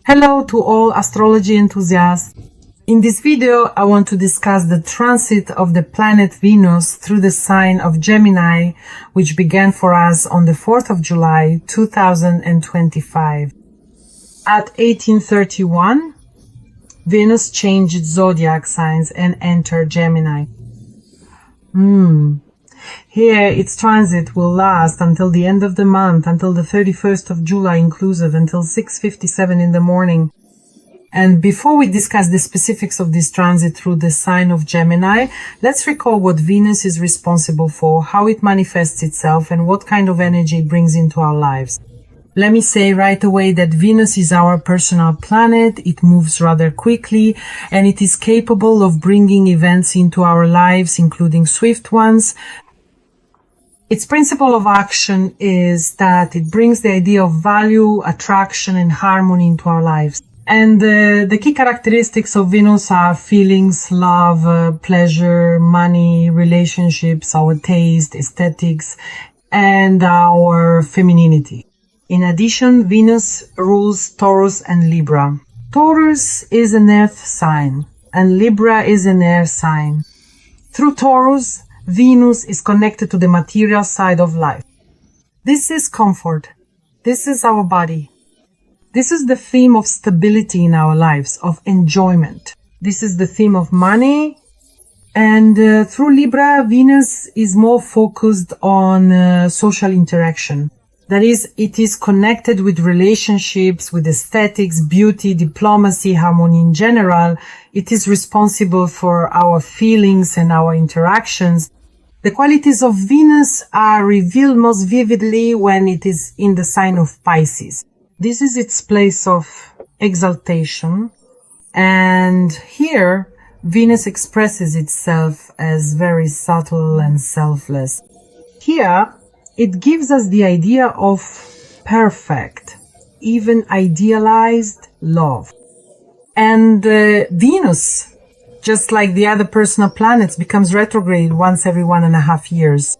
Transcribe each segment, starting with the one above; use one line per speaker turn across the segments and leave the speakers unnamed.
Hello to all astrology enthusiasts. In this video, I want to discuss the transit of the planet Venus through the sign of Gemini, which began for us on the 4th of July, 2025. At 1831, Venus changed zodiac signs and entered Gemini. Here, its transit will last until the end of the month, until the 31st of July inclusive, until 6:57 in the morning. And before we discuss the specifics of this transit through the sign of Gemini, let's recall what Venus is responsible for, how it manifests itself, and what kind of energy it brings into our lives. Let me say right away that Venus is our personal planet. It moves rather quickly, and it is capable of bringing events into our lives, including swift ones. Its principle of action is that it brings the idea of value, attraction, and harmony into our lives. And the key characteristics of Venus are feelings, love, pleasure, money, relationships, our taste, aesthetics, and our femininity. In addition, Venus rules Taurus and Libra. Taurus is an earth sign, and Libra is an air sign. Through Taurus, Venus is connected to the material side of life. This is comfort. This is our body. This is the theme of stability in our lives, of enjoyment. This is the theme of money. And through Libra, Venus is more focused on social interaction. That is, it is connected with relationships, with aesthetics, beauty, diplomacy, harmony in general. It is responsible for our feelings and our interactions. The qualities of Venus are revealed most vividly when it is in the sign of Pisces. This is its place of exaltation. And here, Venus expresses itself as very subtle and selfless. Here, it gives us the idea of perfect, even idealized love. And Venus, just like the other personal planets, becomes retrograde once every 1.5 years.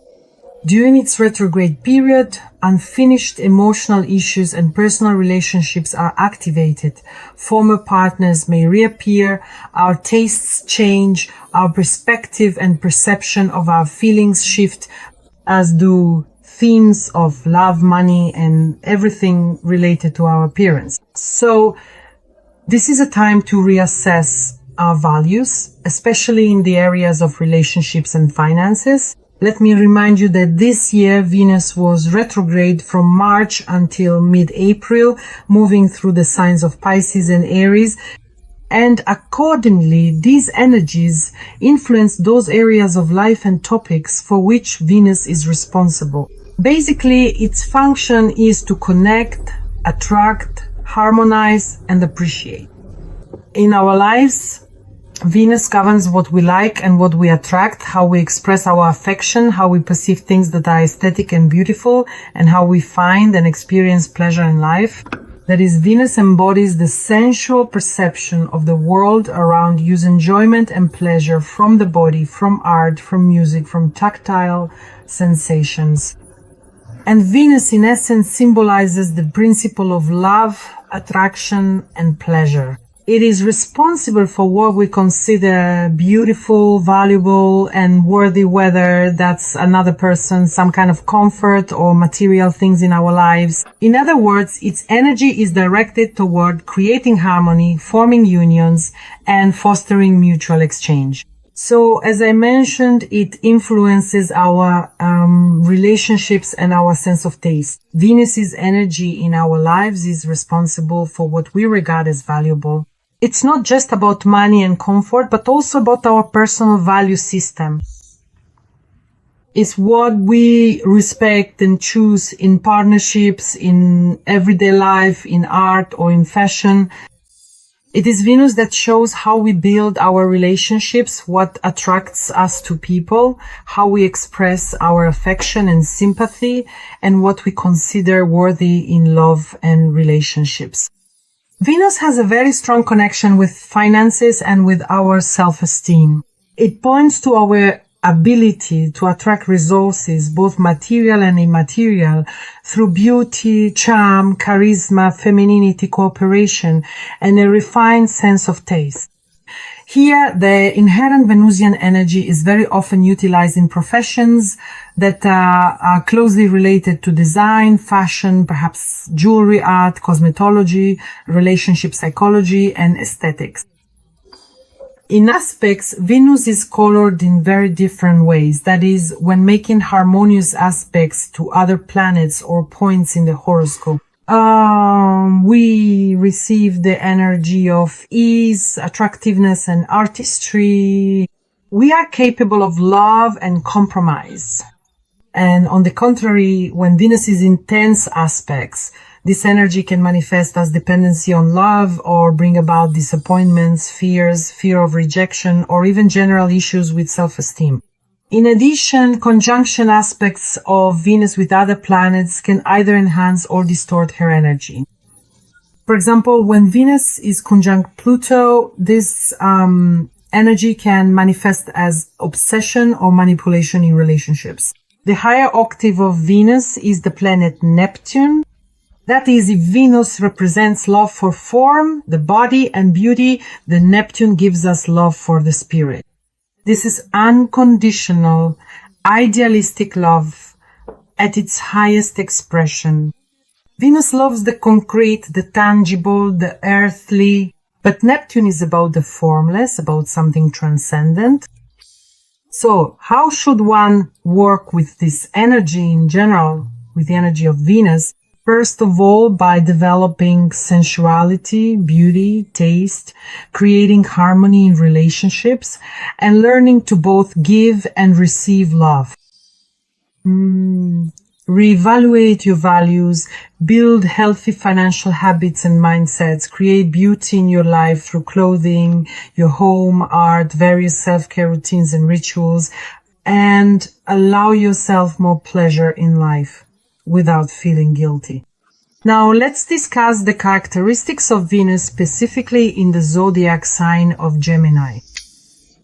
During its retrograde period, unfinished emotional issues and personal relationships are activated. Former partners may reappear, our tastes change, our perspective and perception of our feelings shift, as do themes of love, money, and everything related to our appearance. So this is a time to reassess our values, especially in the areas of relationships and finances. Let me remind you that this year Venus was retrograde from March until mid-April, moving through the signs of Pisces and Aries. And accordingly, these energies influence those areas of life and topics for which Venus is responsible. Basically, its function is to connect, attract, harmonize, and appreciate. In our lives, Venus governs what we like and what we attract, how we express our affection, how we perceive things that are aesthetic and beautiful, and how we find and experience pleasure in life. That is, Venus embodies the sensual perception of the world around use enjoyment and pleasure from the body, from art, from music, from tactile sensations. And Venus, in essence, symbolizes the principle of love, attraction, and pleasure. It is responsible for what we consider beautiful, valuable, and worthy, whether that's another person, some kind of comfort or material things in our lives. In other words, its energy is directed toward creating harmony, forming unions, and fostering mutual exchange. So, as I mentioned, it influences our relationships and our sense of taste. Venus's energy in our lives is responsible for what we regard as valuable. It's not just about money and comfort, but also about our personal value system. It's what we respect and choose in partnerships, in everyday life, in art, or in fashion. It is Venus that shows how we build our relationships, what attracts us to people, how we express our affection and sympathy, and what we consider worthy in love and relationships. Venus has a very strong connection with finances and with our self-esteem. It points to our ability to attract resources, both material and immaterial, through beauty, charm, charisma, femininity, cooperation, and a refined sense of taste. Here, the inherent Venusian energy is very often utilized in professions that are closely related to design, fashion, perhaps jewelry art, cosmetology, relationship psychology, and aesthetics. In aspects, Venus is colored in very different ways. That is, when making harmonious aspects to other planets or points in the horoscope. We receive the energy of ease, attractiveness, and artistry. We are capable of love and compromise. And on the contrary, when Venus is in tense aspects, this energy can manifest as dependency on love or bring about disappointments, fears, fear of rejection, or even general issues with self-esteem. In addition, conjunction aspects of Venus with other planets can either enhance or distort her energy. For example, when Venus is conjunct Pluto, this energy can manifest as obsession or manipulation in relationships. The higher octave of Venus is the planet Neptune. That is, if Venus represents love for form, the body, and beauty, then Neptune gives us love for the spirit. This is unconditional, idealistic love at its highest expression. Venus loves the concrete, the tangible, the earthly, but Neptune is about the formless, about something transcendent. So, how should one work with this energy in general, with the energy of Venus? First of all, by developing sensuality, beauty, taste, creating harmony in relationships, and learning to both give and receive love. Reevaluate your values, build healthy financial habits and mindsets, create beauty in your life through clothing, your home, art, various self-care routines and rituals, and allow yourself more pleasure in life without feeling guilty. Now let's discuss the characteristics of Venus specifically in the zodiac sign of Gemini.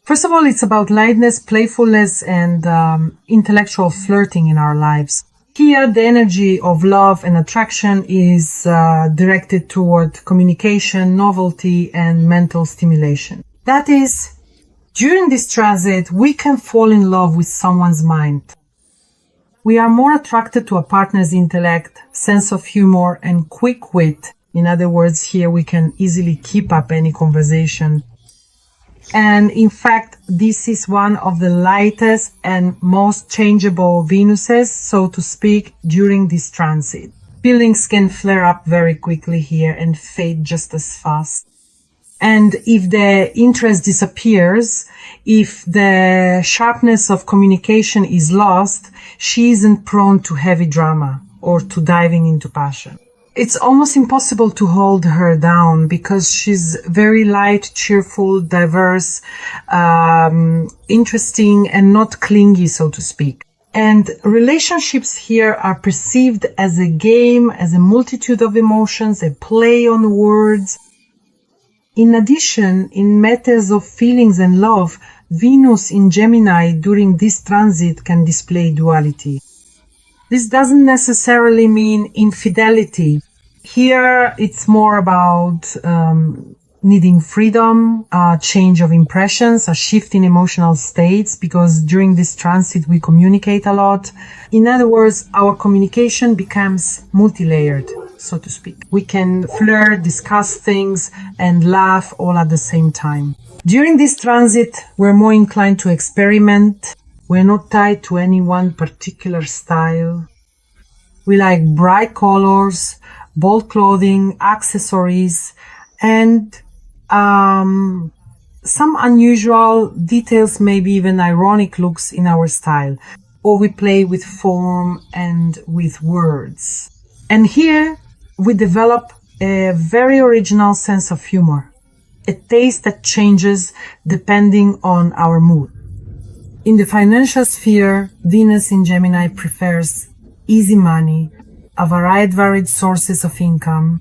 First of all, it's about lightness, playfulness, and intellectual flirting in our lives. Here, the energy of love and attraction is directed toward communication, novelty, and mental stimulation. That is, during this transit, we can fall in love with someone's mind. We are more attracted to a partner's intellect, sense of humor, and quick wit. In other words, here we can easily keep up any conversation. And in fact, this is one of the lightest and most changeable Venuses, so to speak, during this transit. Feelings can flare up very quickly here and fade just as fast. And if the interest disappears, if the sharpness of communication is lost, she isn't prone to heavy drama or to diving into passion. It's almost impossible to hold her down because she's very light, cheerful, diverse, interesting, and not clingy, so to speak. And relationships here are perceived as a game, as a multitude of emotions, a play on words. In addition, in matters of feelings and love, Venus in Gemini during this transit can display duality. This doesn't necessarily mean infidelity. Here, it's more about needing freedom, change of impressions, a shift in emotional states, because during this transit we communicate a lot. In other words, our communication becomes multi-layered, so to speak. We can flirt, discuss things, and laugh all at the same time. During this transit, we're more inclined to experiment. We're not tied to any one particular style. We like bright colors, bold clothing, accessories, and some unusual details, maybe even ironic looks in our style. Or we play with form and with words. And here we develop a very original sense of humor, a taste that changes depending on our mood. In the financial sphere, Venus in Gemini prefers easy money, a varied sources of income.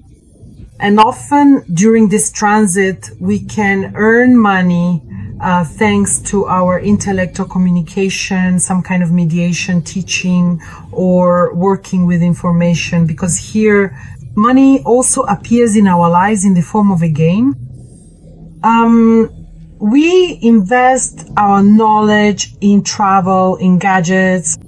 And often during this transit, we can earn money thanks to our intellect or communication, some kind of mediation, teaching, or working with information, because here money also appears in our lives in the form of a game. We invest our knowledge in travel, in gadgets.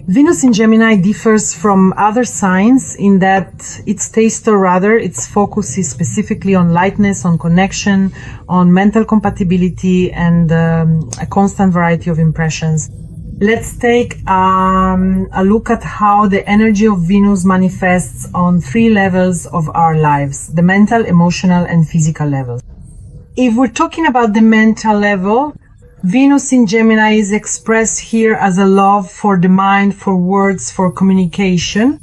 Venus in Gemini differs from other signs in that its taste, or rather its focus, is specifically on lightness, on connection, on mental compatibility, and a constant variety of impressions. Let's take a look at how the energy of Venus manifests on 3 levels of our lives: the mental, emotional, and physical levels. If we're talking about the mental level, Venus in Gemini is expressed here as a love for the mind, for words, for communication.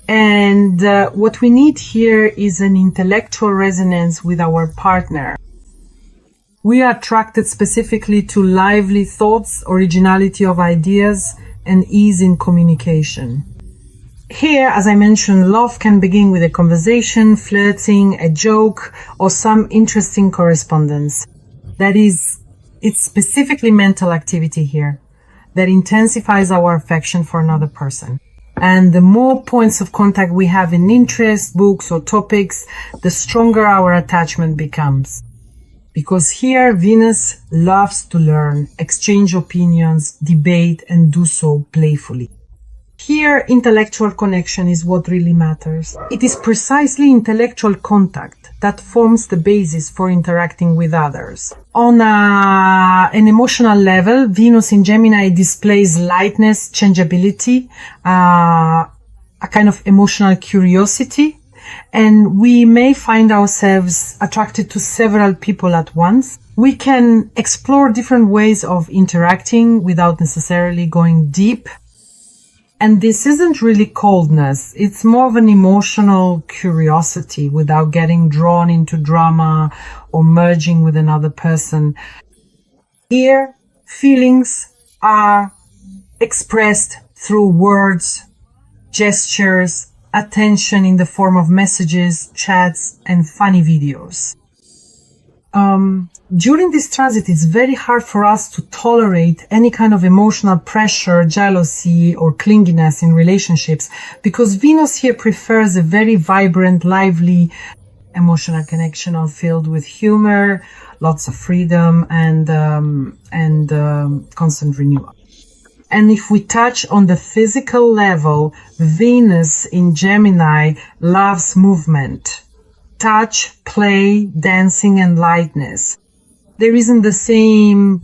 And what we need here is an intellectual resonance with our partner. We are attracted specifically to lively thoughts, originality of ideas, and ease in communication. Here, as I mentioned, love can begin with a conversation, flirting, a joke, or some interesting correspondence. That is, it's specifically mental activity here that intensifies our affection for another person. And the more points of contact we have in interests, books, or topics, the stronger our attachment becomes. Because here, Venus loves to learn, exchange opinions, debate, and do so playfully. Here, intellectual connection is what really matters. It is precisely intellectual contact that forms the basis for interacting with others. On an emotional level, Venus in Gemini displays lightness, changeability, a kind of emotional curiosity, and we may find ourselves attracted to several people at once. We can explore different ways of interacting without necessarily going deep. And this isn't really coldness. It's more of an emotional curiosity without getting drawn into drama or merging with another person. Here, feelings are expressed through words, gestures, attention in the form of messages, chats, and funny videos. During this transit, it's very hard for us to tolerate any kind of emotional pressure, jealousy, or clinginess in relationships, because Venus here prefers a very vibrant, lively, emotional connection filled with humor, lots of freedom, and constant renewal. And if we touch on the physical level, Venus in Gemini loves movement, touch, play, dancing, and lightness. There isn't the same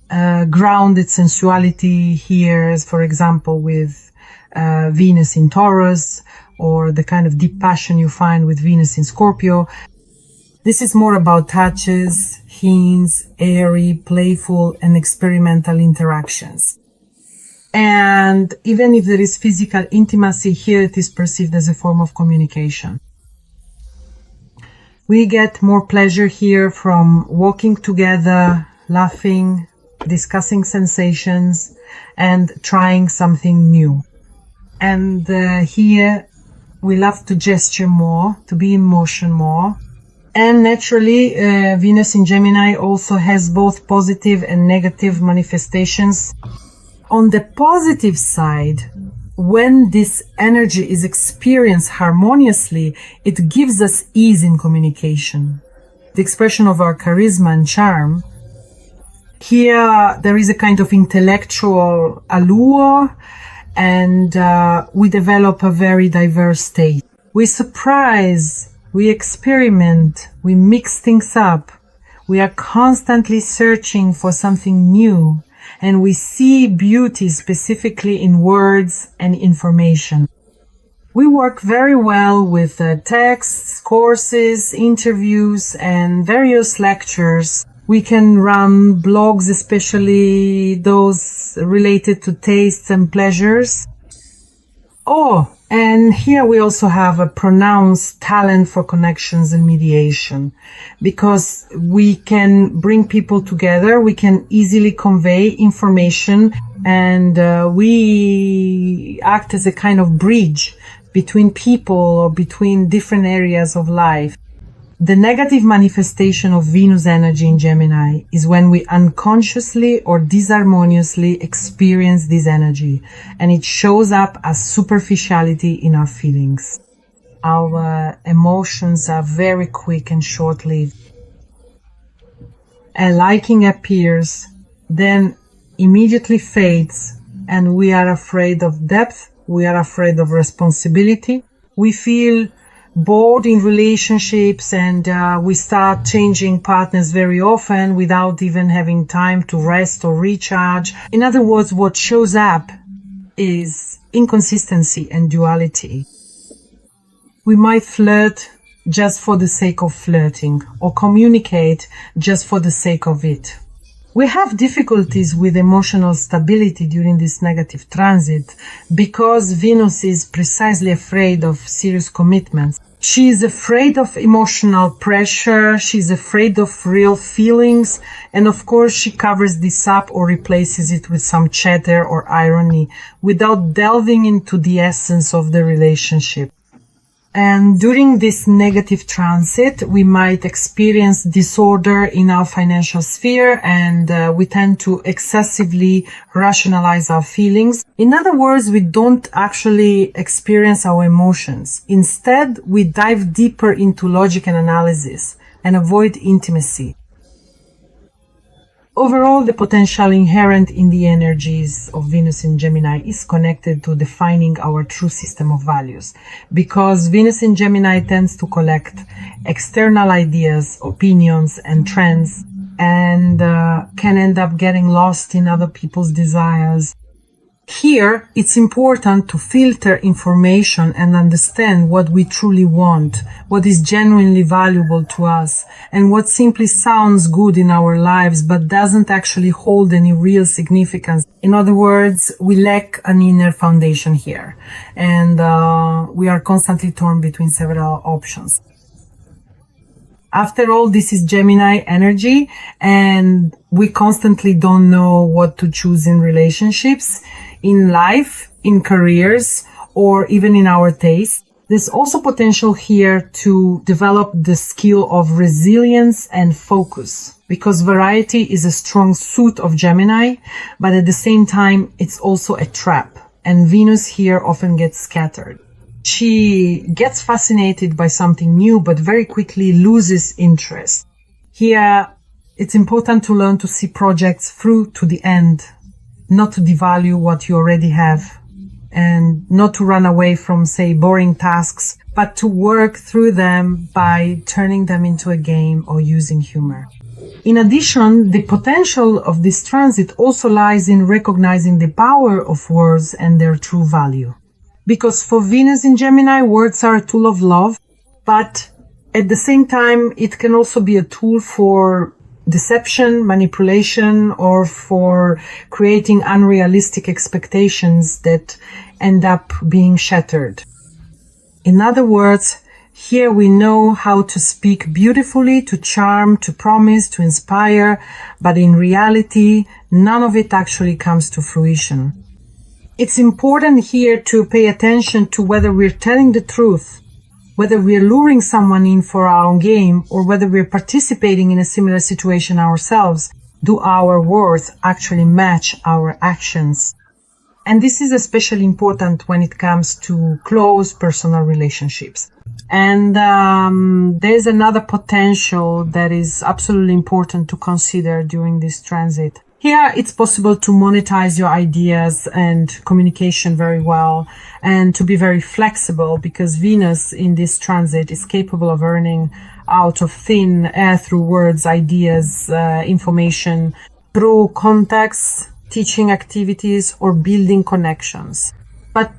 grounded sensuality here as, for example, with Venus in Taurus, or the kind of deep passion you find with Venus in Scorpio. This is more about touches, hints, airy, playful, and experimental interactions. And even if there is physical intimacy here, it is perceived as a form of communication. We get more pleasure here from walking together, laughing, discussing sensations, and trying something new. And here we love to gesture more, to be in motion more. And naturally, Venus in Gemini also has both positive and negative manifestations. On the positive side, when this energy is experienced harmoniously, it gives us ease in communication, the expression of our charisma and charm. Here, there is a kind of intellectual allure, and we develop a very diverse state. We surprise, we experiment, we mix things up. We are constantly searching for something new. And we see beauty specifically in words and information. We work very well with texts, courses, interviews, and various lectures. We can run blogs, especially those related to tastes and pleasures. Oh, and here we also have a pronounced talent for connections and mediation, because we can bring people together, we can easily convey information, and we act as a kind of bridge between people or between different areas of life. The negative manifestation of Venus energy in Gemini is when we unconsciously or disharmoniously experience this energy, and it shows up as superficiality in our feelings. Our emotions are very quick and short-lived. A liking appears, then immediately fades, and we are afraid of depth, we are afraid of responsibility, we feel bored in relationships, and we start changing partners very often without even having time to rest or recharge. In other words, what shows up is inconsistency and duality. We might flirt just for the sake of flirting, or communicate just for the sake of it. We have difficulties with emotional stability during this negative transit because Venus is precisely afraid of serious commitments. She is afraid of emotional pressure, she's afraid of real feelings, and of course she covers this up or replaces it with some chatter or irony without delving into the essence of the relationship. And during this negative transit, we might experience disorder in our financial sphere, and we tend to excessively rationalize our feelings. In other words, we don't actually experience our emotions. Instead, we dive deeper into logic and analysis and avoid intimacy. Overall, the potential inherent in the energies of Venus in Gemini is connected to defining our true system of values, because Venus in Gemini tends to collect external ideas, opinions, and trends, and can end up getting lost in other people's desires. Here, it's important to filter information and understand what we truly want, what is genuinely valuable to us, and what simply sounds good in our lives but doesn't actually hold any real significance. In other words, we lack an inner foundation here, and we are constantly torn between several options. After all, this is Gemini energy, and we constantly don't know what to choose in relationships, in life, in careers, or even in our taste. There's also potential here to develop the skill of resilience and focus, because variety is a strong suit of Gemini, but at the same time, it's also a trap, and Venus here often gets scattered. She gets fascinated by something new, but very quickly loses interest. Here, it's important to learn to see projects through to the end, not to devalue what you already have, and not to run away from, say, boring tasks, but to work through them by turning them into a game or using humor. In addition, the potential of this transit also lies in recognizing the power of words and their true value. Because for Venus in Gemini, words are a tool of love, but at the same time, it can also be a tool for deception, manipulation, or for creating unrealistic expectations that end up being shattered. In other words, here we know how to speak beautifully, to charm, to promise, to inspire, but in reality, none of it actually comes to fruition. It's important here to pay attention to whether we're telling the truth, whether we're luring someone in for our own game, or whether we're participating in a similar situation ourselves. Do our words actually match our actions? And this is especially important when it comes to close personal relationships. And there's another potential that is absolutely important to consider during this transit. Here, it's possible to monetize your ideas and communication very well, and to be very flexible, because Venus in this transit is capable of earning out of thin air through words, ideas, information, through contacts, teaching activities, or building connections. But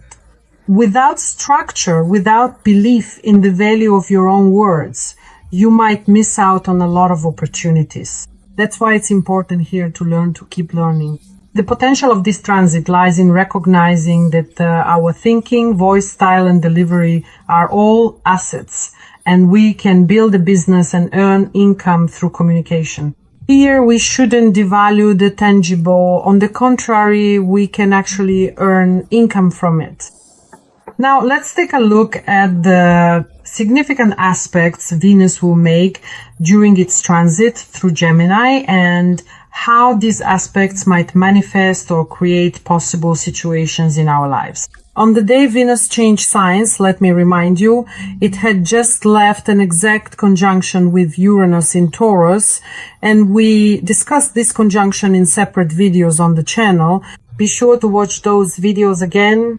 without structure, without belief in the value of your own words, you might miss out on a lot of opportunities. That's why it's important here to learn to keep learning. The potential of this transit lies in recognizing that our thinking, voice, style, and delivery are all assets, and we can build a business and earn income through communication. Here, we shouldn't devalue the tangible. On the contrary, we can actually earn income from it. Now, let's take a look at the significant aspects Venus will make during its transit through Gemini and how these aspects might manifest or create possible situations in our lives. On the day Venus changed signs, let me remind you, it had just left an exact conjunction with Uranus in Taurus, and we discussed this conjunction in separate videos on the channel. Be sure to watch those videos again.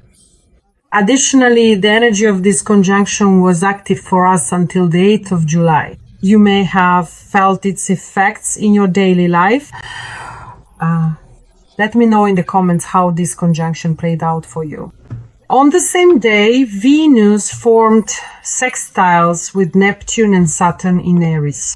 Additionally, the energy of this conjunction was active for us until the 8th of July. You may have felt its effects in your daily life. Let me know in the comments how this conjunction played out for you. On the same day, Venus formed sextiles with Neptune and Saturn in Aries.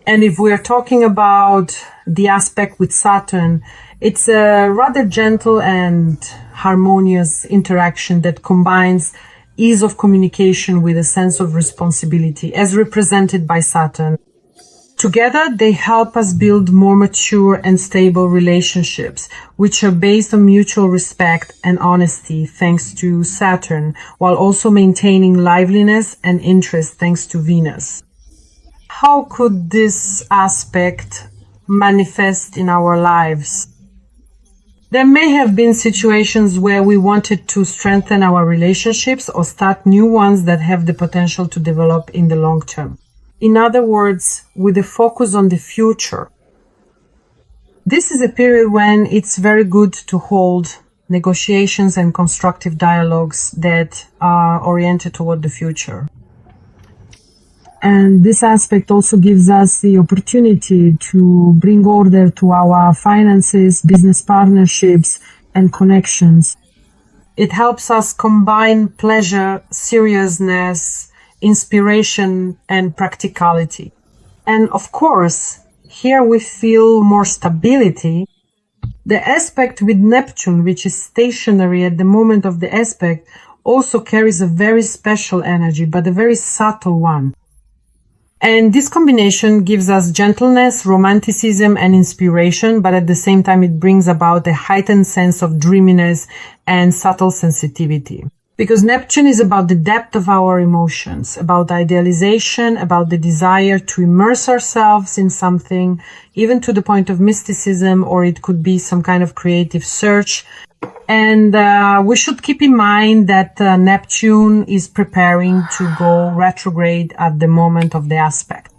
And if we are talking about the aspect with Saturn, it's a rather gentle and harmonious interaction that combines ease of communication with a sense of responsibility, as represented by Saturn. Together, they help us build more mature and stable relationships, which are based on mutual respect and honesty thanks to Saturn, while also maintaining liveliness and interest thanks to Venus. How could this aspect manifest in our lives? There may have been situations where we wanted to strengthen our relationships or start new ones that have the potential to develop in the long term. In other words, with a focus on the future. This is a period when it's very good to hold negotiations and constructive dialogues that are oriented toward the future. And this aspect also gives us the opportunity to bring order to our finances, business partnerships, and connections. It helps us combine pleasure, seriousness, inspiration, and practicality. And of course, here we feel more stability. The aspect with Neptune, which is stationary at the moment of the aspect, also carries a very special energy, but a very subtle one. And this combination gives us gentleness, romanticism, and inspiration, but at the same time it brings about a heightened sense of dreaminess and subtle sensitivity. Because Neptune is about the depth of our emotions, about idealization, about the desire to immerse ourselves in something, even to the point of mysticism, or it could be some kind of creative search. And we should keep in mind that Neptune is preparing to go retrograde at the moment of the aspect.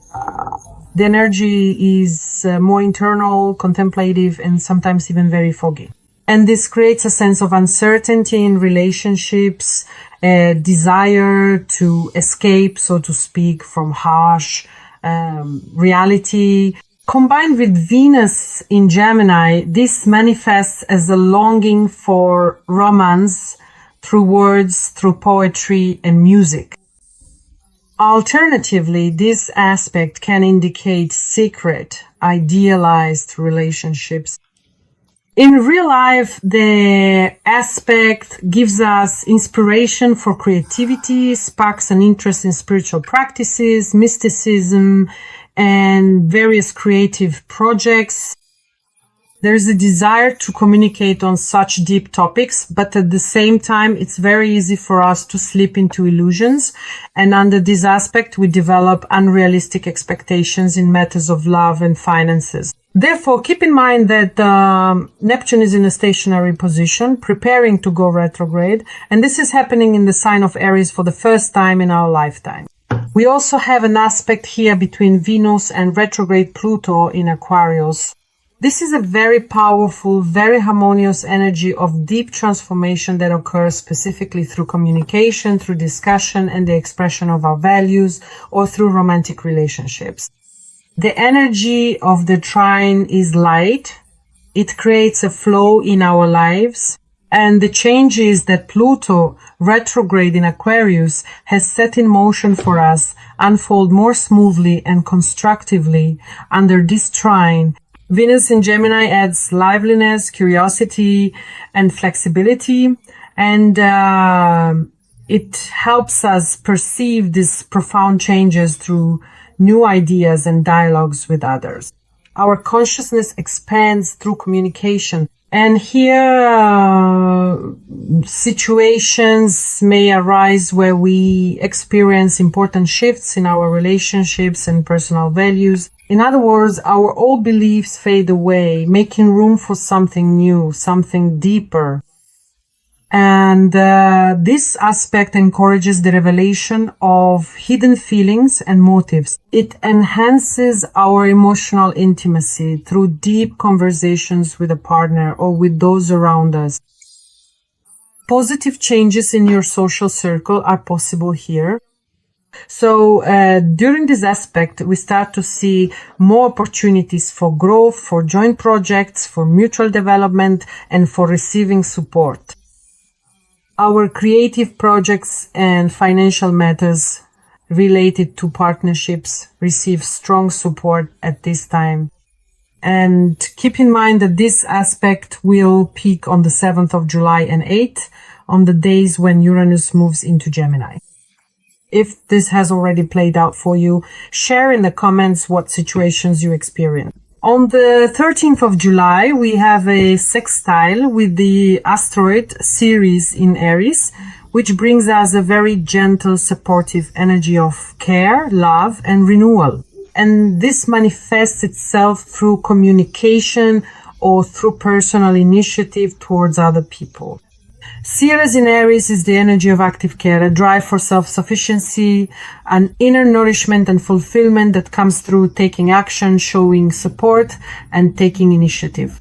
The energy is more internal, contemplative, and sometimes even very foggy. And this creates a sense of uncertainty in relationships, a desire to escape, so to speak, from harsh reality. Combined with Venus in Gemini, this manifests as a longing for romance through words, through poetry and music. Alternatively, this aspect can indicate secret, idealized relationships. In real life, the aspect gives us inspiration for creativity, sparks an interest in spiritual practices, mysticism, and various creative projects. There's a desire to communicate on such deep topics, but at the same time, it's very easy for us to slip into illusions. And under this aspect, we develop unrealistic expectations in matters of love and finances. Therefore, keep in mind that Neptune is in a stationary position, preparing to go retrograde, and this is happening in the sign of Aries for the first time in our lifetime. We also have an aspect here between Venus and retrograde Pluto in Aquarius. This is a very powerful, very harmonious energy of deep transformation that occurs specifically through communication, through discussion, and the expression of our values, or through romantic relationships. The energy of the trine is light. It creates a flow in our lives. And the changes that Pluto, retrograde in Aquarius, has set in motion for us unfold more smoothly and constructively under this trine. Venus in Gemini adds liveliness, curiosity, and flexibility. And it helps us perceive these profound changes through new ideas and dialogues with others. Our consciousness expands through communication, And here, situations may arise where we experience important shifts in our relationships and personal values. In other words, our old beliefs fade away, making room for something new, something deeper. And this aspect encourages the revelation of hidden feelings and motives. It enhances our emotional intimacy through deep conversations with a partner or with those around us. Positive changes in your social circle are possible here. So during this aspect, we start to see more opportunities for growth, for joint projects, for mutual development, and for receiving support. Our creative projects and financial matters related to partnerships receive strong support at this time. And keep in mind that this aspect will peak on the 7th of July and 8th, on the days when Uranus moves into Gemini. If this has already played out for you, share in the comments what situations you experience. On the 13th of July, we have a sextile with the asteroid Ceres in Aries, which brings us a very gentle, supportive energy of care, love, and renewal. And this manifests itself through communication or through personal initiative towards other people. Ceres in Aries is the energy of active care, a drive for self-sufficiency, an inner nourishment and fulfillment that comes through taking action, showing support, and taking initiative.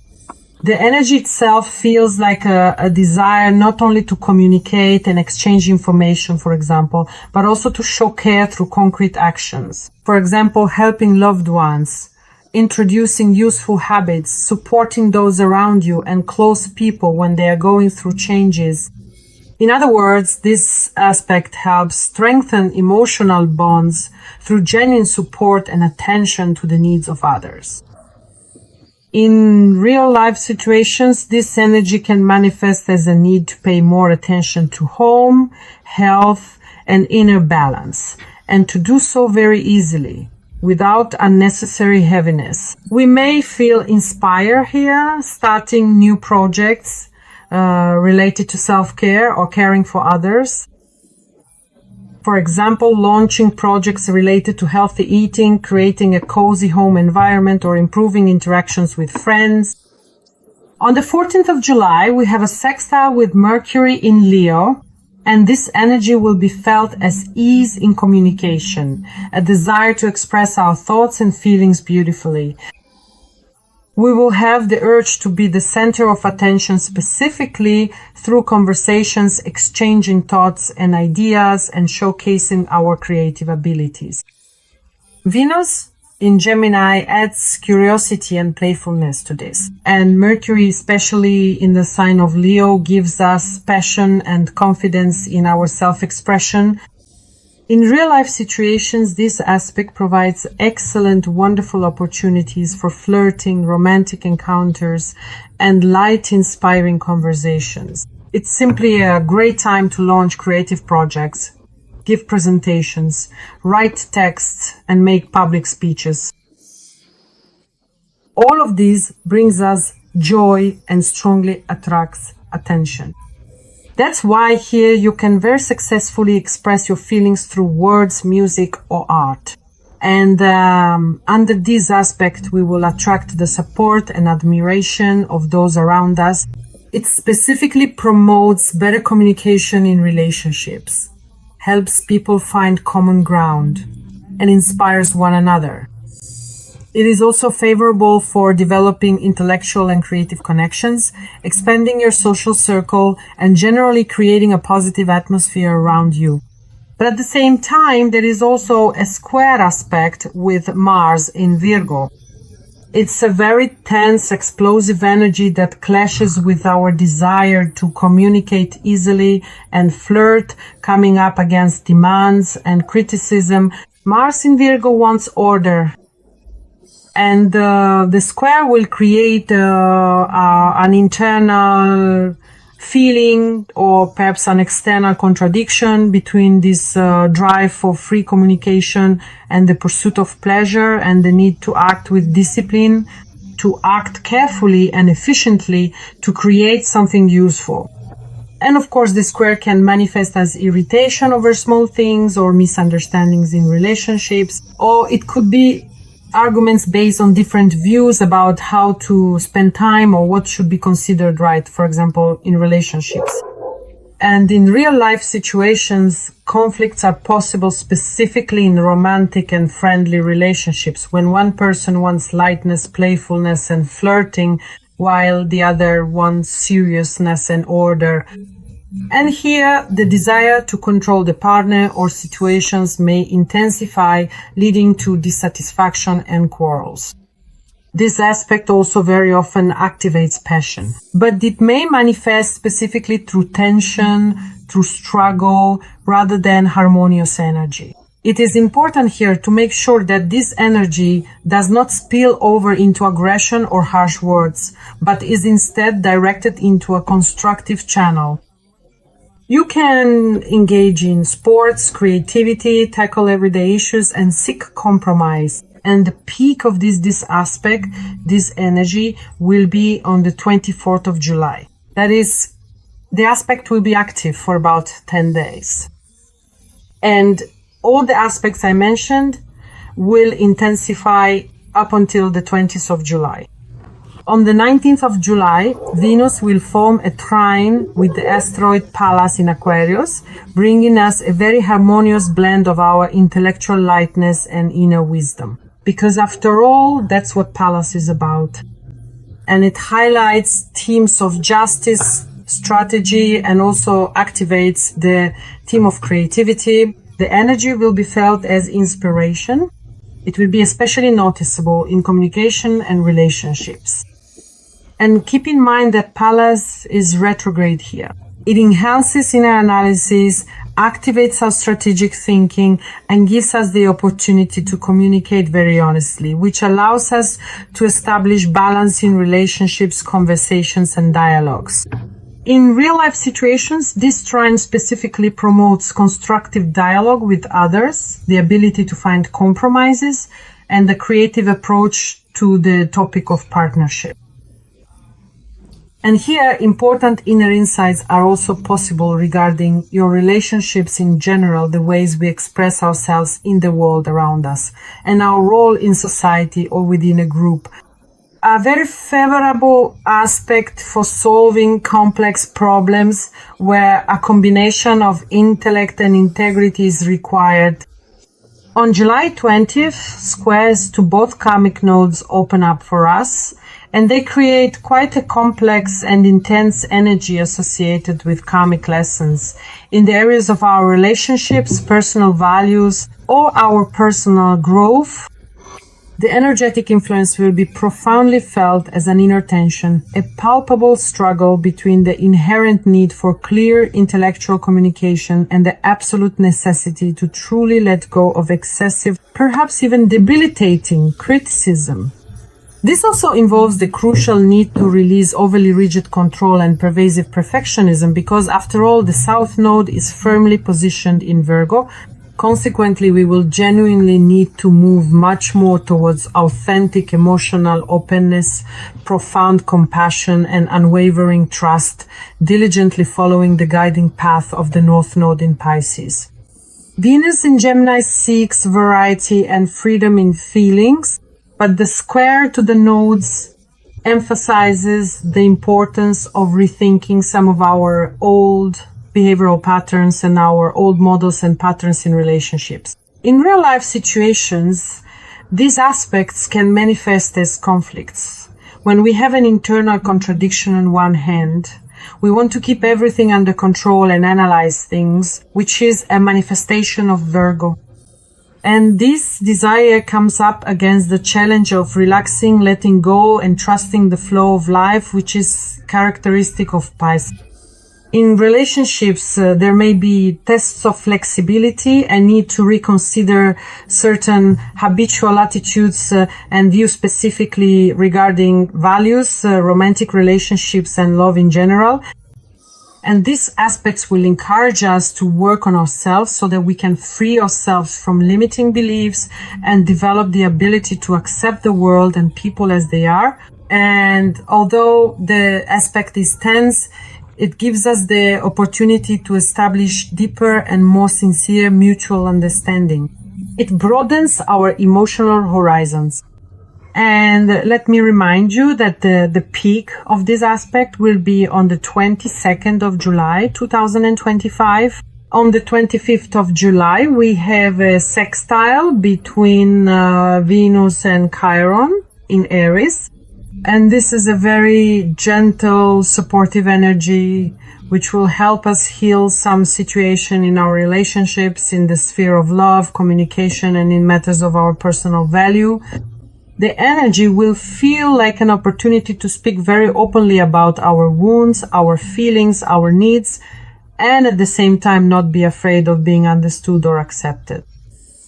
The energy itself feels like a desire not only to communicate and exchange information, for example, but also to show care through concrete actions. For example, helping loved ones, introducing useful habits, supporting those around you and close people when they are going through changes. In other words, this aspect helps strengthen emotional bonds through genuine support and attention to the needs of others. In real life situations, this energy can manifest as a need to pay more attention to home, health, and inner balance, and to do so very easily, without unnecessary heaviness. We may feel inspired here, starting new projects related to self-care or caring for others. For example, launching projects related to healthy eating, creating a cozy home environment, or improving interactions with friends. On the 14th of July, we have a sextile with Mercury in Leo, and this energy will be felt as ease in communication, a desire to express our thoughts and feelings beautifully. We will have the urge to be the center of attention, specifically through conversations, exchanging thoughts and ideas, and showcasing our creative abilities. Venus in Gemini adds curiosity and playfulness to this. And Mercury, especially in the sign of Leo, gives us passion and confidence in our self-expression. In real-life situations, this aspect provides excellent, wonderful opportunities for flirting, romantic encounters, and light-inspiring conversations. It's simply a great time to launch creative projects, give presentations, write texts, and make public speeches. All of these brings us joy and strongly attracts attention. That's why here you can very successfully express your feelings through words, music, or art. And under this aspect, we will attract the support and admiration of those around us. It specifically promotes better communication in relationships, helps people find common ground, and inspires one another. It is also favorable for developing intellectual and creative connections, expanding your social circle, and generally creating a positive atmosphere around you. But at the same time, there is also a square aspect with Mars in Virgo. It's a very tense, explosive energy that clashes with our desire to communicate easily and flirt, coming up against demands and criticism. Mars in Virgo wants order. And the square will create an internal feeling or perhaps an external contradiction between this drive for free communication and the pursuit of pleasure and the need to act with discipline to act carefully and efficiently to create something useful. And of course, the square can manifest as irritation over small things or misunderstandings in relationships, or it could be arguments based on different views about how to spend time or what should be considered right, for example, in relationships. And in real life situations, conflicts are possible specifically in romantic and friendly relationships when one person wants lightness, playfulness, and flirting, while the other wants seriousness and order. And here, the desire to control the partner or situations may intensify, leading to dissatisfaction and quarrels. This aspect also very often activates passion, but it may manifest specifically through tension, through struggle, rather than harmonious energy. It is important here to make sure that this energy does not spill over into aggression or harsh words, but is instead directed into a constructive channel. You can engage in sports, creativity, tackle everyday issues, and seek compromise. And the peak of this aspect, this energy, will be on the 24th of July. That is, the aspect will be active for about 10 days. And all the aspects I mentioned will intensify up until the 20th of July. On the 19th of July, Venus will form a trine with the asteroid Pallas in Aquarius, bringing us a very harmonious blend of our intellectual lightness and inner wisdom. Because after all, that's what Pallas is about. And it highlights themes of justice, strategy, and also activates the theme of creativity. The energy will be felt as inspiration. It will be especially noticeable in communication and relationships. And keep in mind that Pallas is retrograde here. It enhances inner analysis, activates our strategic thinking, and gives us the opportunity to communicate very honestly, which allows us to establish balance in relationships, conversations, and dialogues. In real-life situations, this trine specifically promotes constructive dialogue with others, the ability to find compromises, and the creative approach to the topic of partnership. And here, important inner insights are also possible regarding your relationships in general, the ways we express ourselves in the world around us, and our role in society or within a group. A very favorable aspect for solving complex problems where a combination of intellect and integrity is required. On July 20th, squares to both karmic nodes open up for us, and they create quite a complex and intense energy associated with karmic lessons in the areas of our relationships, personal values, or our personal growth. The energetic influence will be profoundly felt as an inner tension, a palpable struggle between the inherent need for clear intellectual communication and the absolute necessity to truly let go of excessive, perhaps even debilitating criticism. This also involves the crucial need to release overly rigid control and pervasive perfectionism because, after all, the South Node is firmly positioned in Virgo. Consequently, we will genuinely need to move much more towards authentic emotional openness, profound compassion, and unwavering trust, diligently following the guiding path of the North Node in Pisces. Venus in Gemini seeks variety and freedom in feelings, but the square to the nodes emphasizes the importance of rethinking some of our old behavioral patterns and our old models and patterns in relationships. In real life situations, these aspects can manifest as conflicts. When we have an internal contradiction on one hand, we want to keep everything under control and analyze things, which is a manifestation of Virgo. And this desire comes up against the challenge of relaxing, letting go, and trusting the flow of life, which is characteristic of Pisces. In relationships, there may be tests of flexibility and need to reconsider certain habitual attitudes and views specifically regarding values, romantic relationships, and love in general. And these aspects will encourage us to work on ourselves so that we can free ourselves from limiting beliefs and develop the ability to accept the world and people as they are. And although the aspect is tense, it gives us the opportunity to establish deeper and more sincere mutual understanding. It broadens our emotional horizons. And let me remind you that the peak of this aspect will be on the 22nd of July, 2025. On the 25th of July, we have a sextile between Venus and Chiron in Aries. And this is a very gentle, supportive energy which will help us heal some situation in our relationships, in the sphere of love, communication, and in matters of our personal value. The energy will feel like an opportunity to speak very openly about our wounds, our feelings, our needs, and at the same time not be afraid of being understood or accepted.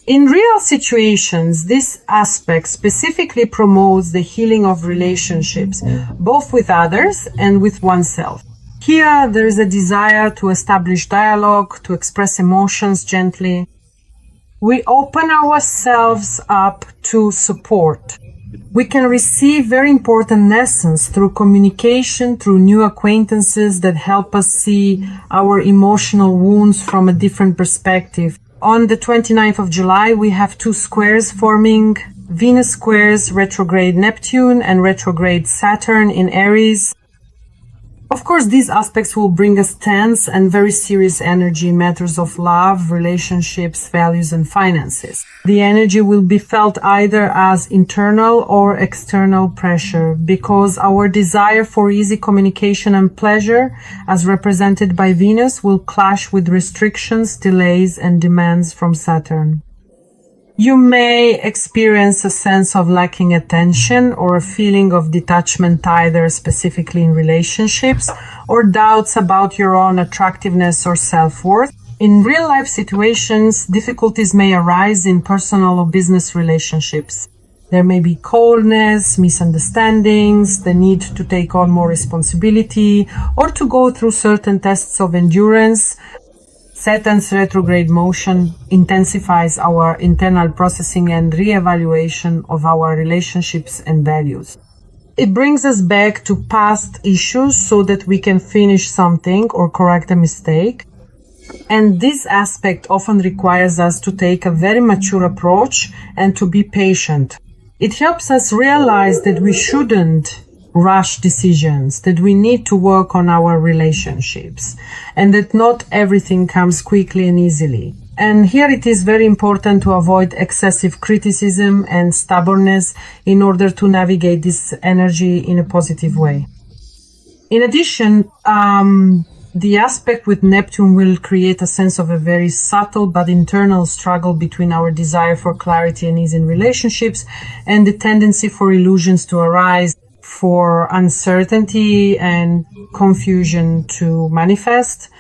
In real situations, this aspect specifically promotes the healing of relationships, both with others and with oneself. Here, there is a desire to establish dialogue, to express emotions gently. We open ourselves up to support. We can receive very important lessons through communication, through new acquaintances that help us see our emotional wounds from a different perspective. On the 29th of July, we have two squares forming. Venus squares retrograde Neptune and retrograde Saturn in Aries. Of course, these aspects will bring us tense and very serious energy in matters of love, relationships, values, and finances. The energy will be felt either as internal or external pressure because our desire for easy communication and pleasure, as represented by Venus, will clash with restrictions, delays, and demands from Saturn. You may experience a sense of lacking attention or a feeling of detachment either specifically in relationships or doubts about your own attractiveness or self-worth. In real-life situations, difficulties may arise in personal or business relationships. There may be coldness, misunderstandings, the need to take on more responsibility or to go through certain tests of endurance. Saturn's retrograde motion intensifies our internal processing and re-evaluation of our relationships and values. It brings us back to past issues so that we can finish something or correct a mistake. And this aspect often requires us to take a very mature approach and to be patient. It helps us realize that we shouldn't rush decisions, that we need to work on our relationships, and that not everything comes quickly and easily. And here it is very important to avoid excessive criticism and stubbornness in order to navigate this energy in a positive way. In addition, the aspect with Neptune will create a sense of a very subtle but internal struggle between our desire for clarity and ease in relationships and the tendency for illusions to arise, for uncertainty and confusion to manifest,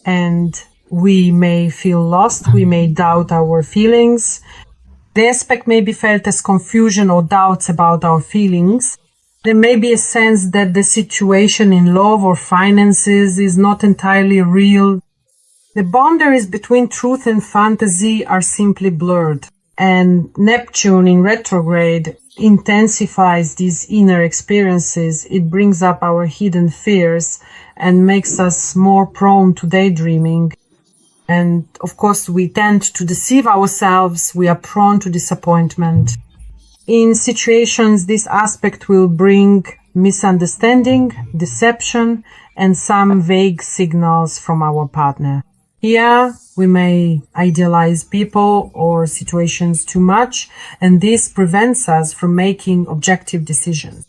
and we may feel lost, we may doubt our feelings. The aspect may be felt as confusion or doubts about our feelings. There may be a sense that the situation in love or finances is not entirely real. The boundaries between truth and fantasy are simply blurred, and Neptune in retrograde intensifies these inner experiences. It brings up our hidden fears and makes us more prone to daydreaming. And of course, we tend to deceive ourselves. We are prone to disappointment. In situations, this aspect will bring misunderstanding, deception, and some vague signals from our partner. Here, we may idealize people or situations too much, and this prevents us from making objective decisions.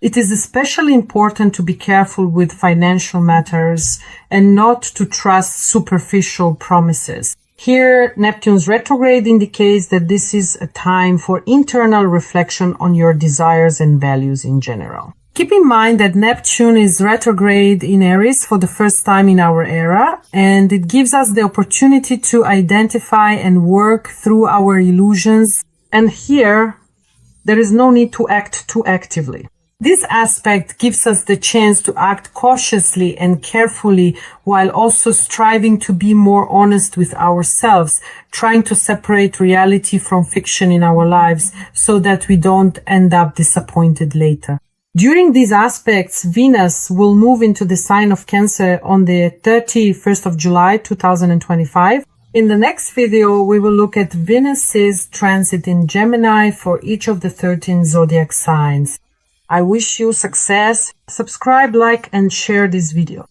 It is especially important to be careful with financial matters and not to trust superficial promises. Here, Neptune's retrograde indicates that this is a time for internal reflection on your desires and values in general. Keep in mind that Neptune is retrograde in Aries for the first time in our era, and it gives us the opportunity to identify and work through our illusions. And here, there is no need to act too actively. This aspect gives us the chance to act cautiously and carefully while also striving to be more honest with ourselves, trying to separate reality from fiction in our lives so that we don't end up disappointed later. During these aspects, Venus will move into the sign of Cancer on the 31st of July 2025. In the next video, we will look at Venus's transit in Gemini for each of the 13 zodiac signs. I wish you success. Subscribe, like, and share this video.